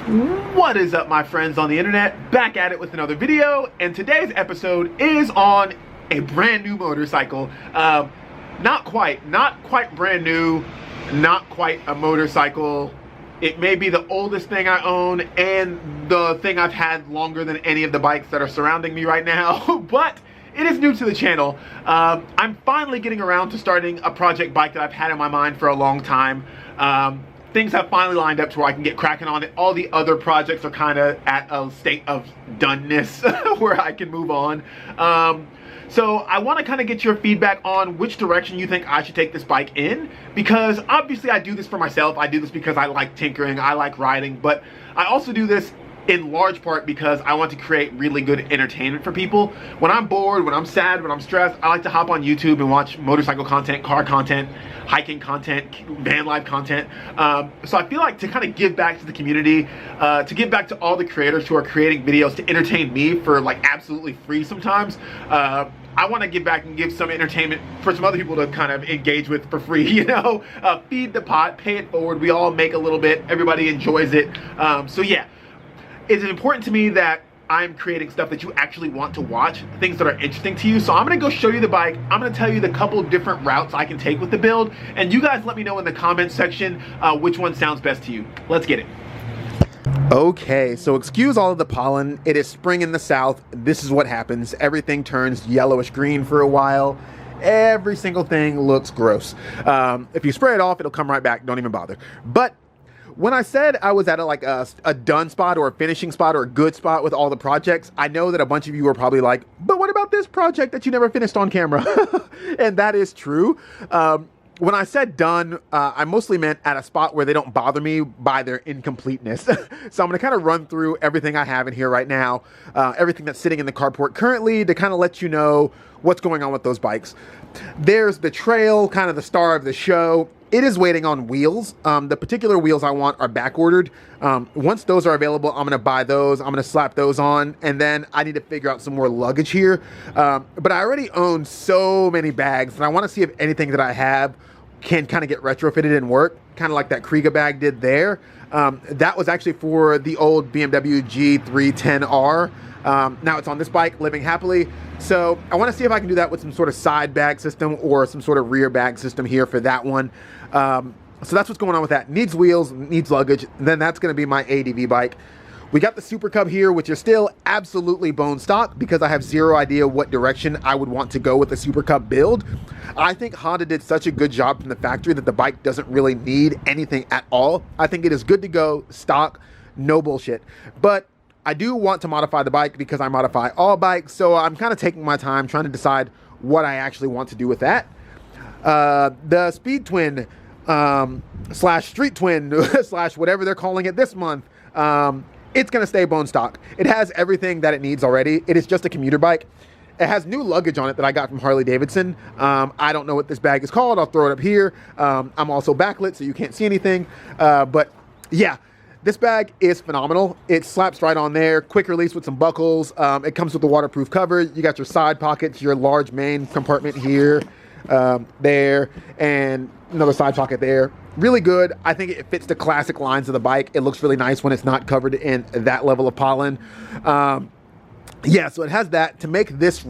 What is up, my friends on the internet? Back at it with another video, and today's episode is on a brand new motorcycle. Not quite brand new, not quite a motorcycle. It may be the oldest thing I own and the thing I've had longer than any of the bikes that are surrounding me right now, but it is new to the channel. I'm finally getting around to starting a project bike that I've had in my mind for a long time. Things have finally lined up to where I can get cracking on it. All the other projects are kind of at a state of doneness where I can move on. So I want to kind of get your feedback on which direction you think I should take this bike in, because obviously I do this for myself. I do this because I like tinkering, I like riding, but I also do this in large part because I want to create really good entertainment for people. When I'm bored, when I'm sad, when I'm stressed, I like to hop on YouTube and watch motorcycle content, car content, hiking content, van life content. So I feel like to kind of give back to the community, to give back to all the creators who are creating videos to entertain me for like absolutely free sometimes, I want to give back and give some entertainment for some other people to kind of engage with for free, you know? Feed the pot, pay it forward. We all make a little bit, everybody enjoys it. So yeah. It's important to me that I'm creating stuff that you actually want to watch, things that are interesting to you. So I'm gonna go show you the bike. I'm gonna tell you the couple of different routes I can take with the build, and you guys let me know in the comments section which one sounds best to you. Let's get it. Okay, so excuse all of the pollen. It is spring in the south. This is what happens. Everything turns yellowish green for a while. Every single thing looks gross. If you spray it off, it'll come right back. Don't even bother. But when I said I was at a done spot or a finishing spot or a good spot with all the projects, I know that a bunch of you are probably like, but what about this project that you never finished on camera? And that is true. When I said done, I mostly meant at a spot where they don't bother me by their incompleteness. So I'm gonna kind of run through everything I have in here right now, everything that's sitting in the carport currently, to kind of let you know what's going on with those bikes. There's the trail, kind of the star of the show. It is waiting on wheels. The particular wheels I want are back ordered. Once those are available, I'm gonna buy those. I'm gonna slap those on, and then I need to figure out some more luggage here. But I already own so many bags, and I wanna see if anything that I have can kind of get retrofitted and work, kind of like that Kriega bag did there. That was actually for the old BMW G310R. Now it's on this bike, living happily. So I want to see if I can do that with some sort of side bag system or some sort of rear bag system here for that one. So that's what's going on with that. Needs wheels, needs luggage. Then that's going to be my ADV bike. We got the Super Cub here, which is still absolutely bone stock because I have zero idea what direction I would want to go with the Super Cub build. I think Honda did such a good job from the factory that the bike doesn't really need anything at all. I think it is good to go, stock, no bullshit. But I do want to modify the bike because I modify all bikes, so I'm kind of taking my time trying to decide what I actually want to do with that. The Speed Twin slash Street Twin slash whatever they're calling it this month, it's going to stay bone stock. It has everything that it needs already. It is just a commuter bike. It has new luggage on it that I got from Harley Davidson. I don't know what this bag is called. I'll throw it up here. I'm also backlit, so you can't see anything. But yeah, this bag is phenomenal. It slaps right on there. Quick release with some buckles. It comes with a waterproof cover. You got your side pockets, your large main compartment here, there, and another side pocket there. Really good. I think it fits the classic lines of the bike. It looks really nice when it's not covered in that level of pollen. Yeah, so it has that. To make this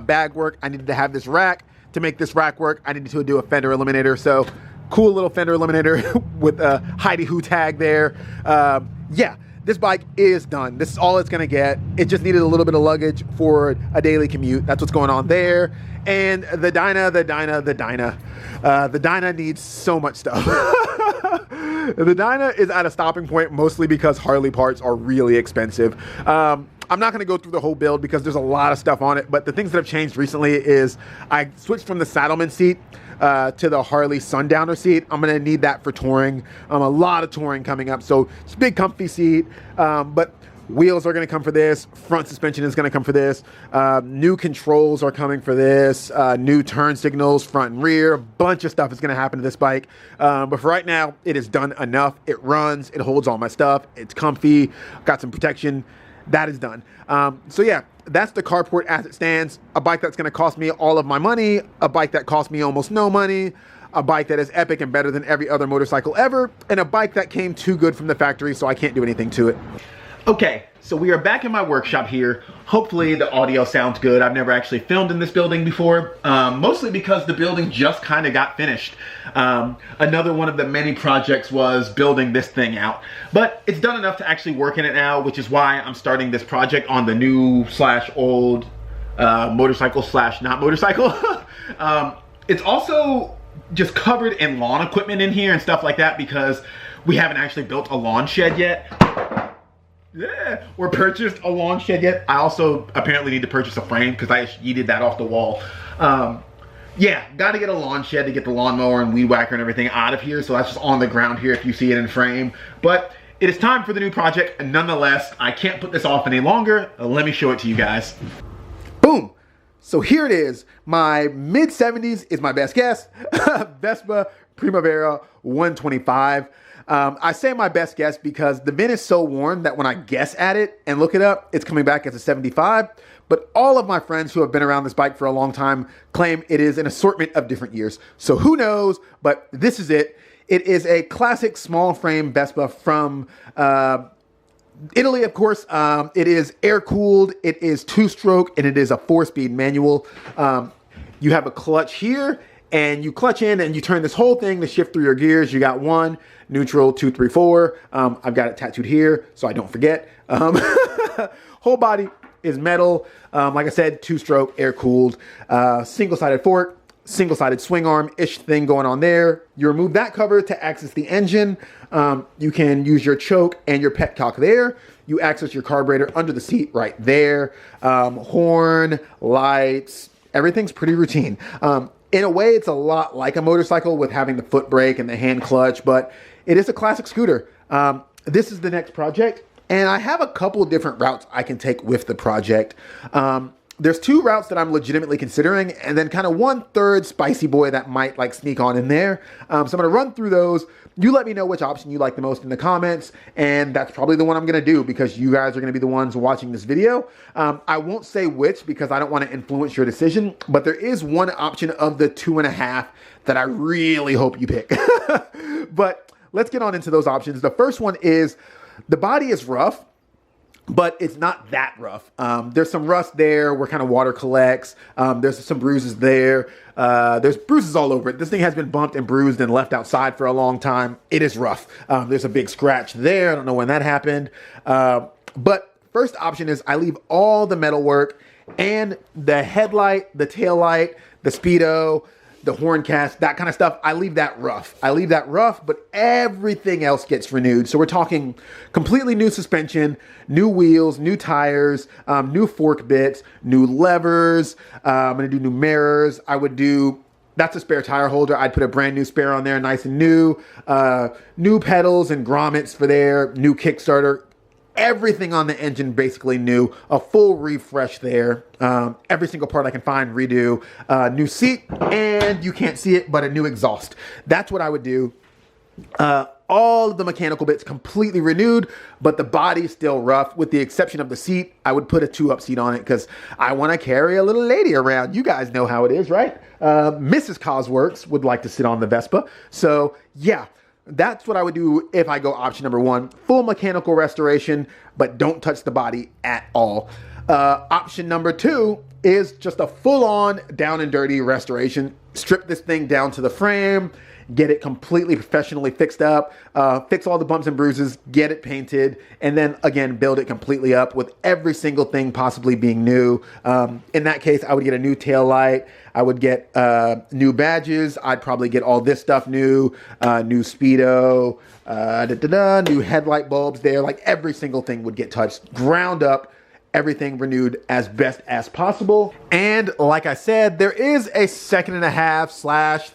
bag work, I needed to have this rack. To make this rack work, I needed to do a fender eliminator. So cool little fender eliminator with a Heidi Who tag there. Yeah, this bike is done. This is all it's gonna get. It just needed a little bit of luggage for a daily commute. That's what's going on there. And the Dyna needs so much stuff. The Dyna is at a stopping point mostly because Harley parts are really expensive. I'm not going to go through the whole build because there's a lot of stuff on it, but the things that have changed recently is I switched from the Saddlemen seat to the Harley Sundowner seat. I'm going to need that for touring. A lot of touring coming up, so it's a big comfy seat, but wheels are going to come for this. Front suspension is going to come for this. New controls are coming for this. New turn signals, front and rear. A bunch of stuff is going to happen to this bike. But for right now, it is done enough. It runs. It holds all my stuff. It's comfy. Got some protection. That is done. So yeah, that's the carport as it stands. A bike that's going to cost me all of my money. A bike that cost me almost no money. a bike that is epic and better than every other motorcycle ever, and a bike that came too good from the factory, so I can't do anything to it. Okay, so we are back in my workshop here. Hopefully the audio sounds good. I've never actually filmed in this building before, mostly because the building just kind of got finished. Another one of the many projects was building this thing out, but it's done enough to actually work in it now, which is why I'm starting this project on the new / old motorcycle / not motorcycle. It's also just covered in lawn equipment in here and stuff like that because we haven't actually built a lawn shed yet. Yeah, or purchased a lawn shed yet. I also apparently need to purchase a frame because I yeeted that off the wall. Yeah, got to get a lawn shed to get the lawnmower and weed whacker and everything out of here. So that's just on the ground here if you see it in frame. But it is time for the new project. And nonetheless, I can't put this off any longer. Let me show it to you guys. Boom. So here it is. My mid-70s is my best guess. Vespa Primavera 125. I say my best guess because the VIN is so worn that when I guess at it and look it up, it's coming back as a 75. But all of my friends who have been around this bike for a long time claim it is an assortment of different years. So who knows, but this is it. It is a classic small frame Vespa from Italy, of course. It is air-cooled, it is two-stroke, and it is a 4-speed manual. You have a clutch here, and you clutch in and you turn this whole thing to shift through your gears. You got 1, neutral, 2, 3, 4. I've got it tattooed here so I don't forget. Whole body is metal. Like I said, 2-stroke, air-cooled, single-sided fork, single-sided swing arm-ish thing going on there. You remove that cover to access the engine. You can use your choke and your petcock there. You access your carburetor under the seat right there. Horn, lights, everything's pretty routine. In a way, it's a lot like a motorcycle with having the foot brake and the hand clutch, but it is a classic scooter. This is the next project, and I have a couple of different routes I can take with the project. There's 2 routes that I'm legitimately considering, and then kind of 1/3 spicy boy that might like sneak on in there. So I'm going to run through those. You let me know which option you like the most in the comments, and that's probably the one I'm going to do because you guys are going to be the ones watching this video. I won't say which because I don't want to influence your decision, but there is one option of the 2.5 that I really hope you pick. But let's get on into those options. The first one is the body is rough, but it's not that rough. There's some rust there where kind of water collects. There's some bruises there. There's bruises all over it. This thing has been bumped and bruised and left outside for a long time. It is rough. There's a big scratch there. I don't know when that happened. But first option is I leave all the metal work and the headlight, the tail light, the speedo, the horn cast, that kind of stuff. I leave that rough. But everything else gets renewed. So we're talking completely new suspension, new wheels, new tires, new fork bits, new levers. I'm going to do new mirrors. That's a spare tire holder. I'd put a brand new spare on there, nice and new. New pedals and grommets for there, new Kickstarter. Everything on the engine basically new, a full refresh there. Every single part I can find, redo. New seat, and you can't see it, but a new exhaust. That's what I would do. All of the mechanical bits completely renewed, but the body's still rough with the exception of the seat. I would put a 2-up seat on it because I want to carry a little lady around. You guys know how it is, right? Mrs. Cosworks would like to sit on the Vespa. So yeah. That's what I would do if I go option number 1, full mechanical restoration, but don't touch the body at all. Option number 2 is just a full-on down and dirty restoration. Strip this thing down to the frame, get it completely professionally fixed up, fix all the bumps and bruises, get it painted, and then again, build it completely up with every single thing possibly being new. In that case, I would get a new tail light. I would get new badges. I'd probably get all this stuff new, new speedo, new headlight bulbs there. Like every single thing would get touched, ground up, everything renewed as best as possible. And like I said, there is a 2.5/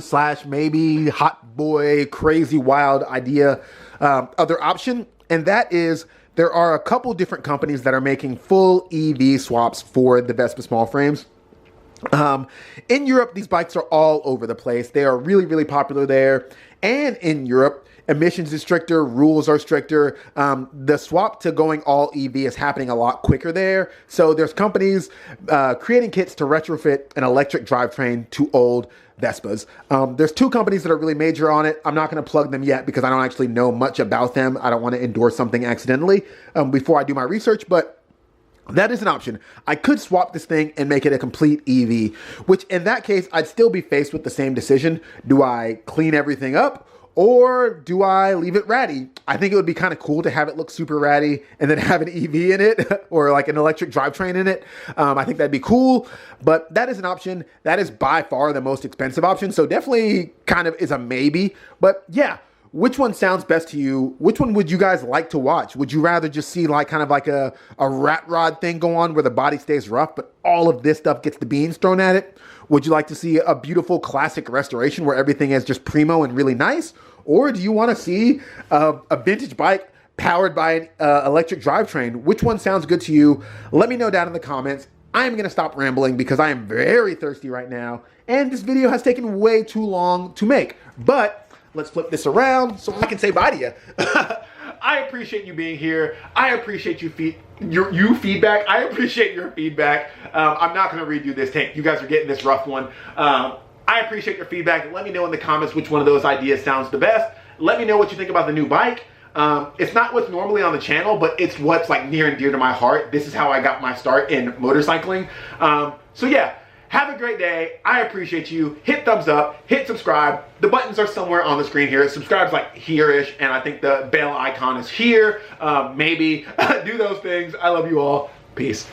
third/ maybe hot boy, crazy wild idea, other option. And that is there are a couple different companies that are making full EV swaps for the Vespa small frames. In Europe, these bikes are all over the place. They are really, really popular there. And in Europe, emissions is stricter, rules are stricter. The swap to going all EV is happening a lot quicker there. So there's companies creating kits to retrofit an electric drivetrain to old Vespas. There's two companies that are really major on it. I'm not going to plug them yet because I don't actually know much about them. I don't want to endorse something accidentally before I do my research, but that is an option. I could swap this thing and make it a complete EV, which in that case, I'd still be faced with the same decision. Do I clean everything up or do I leave it ratty? I think it would be kind of cool to have it look super ratty and then have an EV in it or like an electric drivetrain in it. I think that'd be cool, but that is an option. That is by far the most expensive option. So definitely kind of is a maybe, but yeah. Which one sounds best to you? Which one would you guys like to watch? Would you rather just see like kind of like a rat rod thing go on where the body stays rough, but all of this stuff gets the beans thrown at it? Would you like to see a beautiful classic restoration where everything is just primo and really nice? Or do you want to see a vintage bike powered by an electric drivetrain? Which one sounds good to you? Let me know down in the comments. I am going to stop rambling because I am very thirsty right now. And this video has taken way too long to make. But let's flip this around so I can say bye to you. I appreciate you being here. I appreciate your feedback. I appreciate your feedback. I'm not going to redo this tape. You guys are getting this rough one. I appreciate your feedback. Let me know in the comments which one of those ideas sounds the best. Let me know what you think about the new bike. It's not what's normally on the channel, but it's what's like near and dear to my heart. This is how I got my start in motorcycling. So yeah. Have a great day. I appreciate you. Hit thumbs up, hit subscribe. The buttons are somewhere on the screen here. Subscribe's like here-ish, and I think the bell icon is here. Maybe do those things. I love you all. Peace.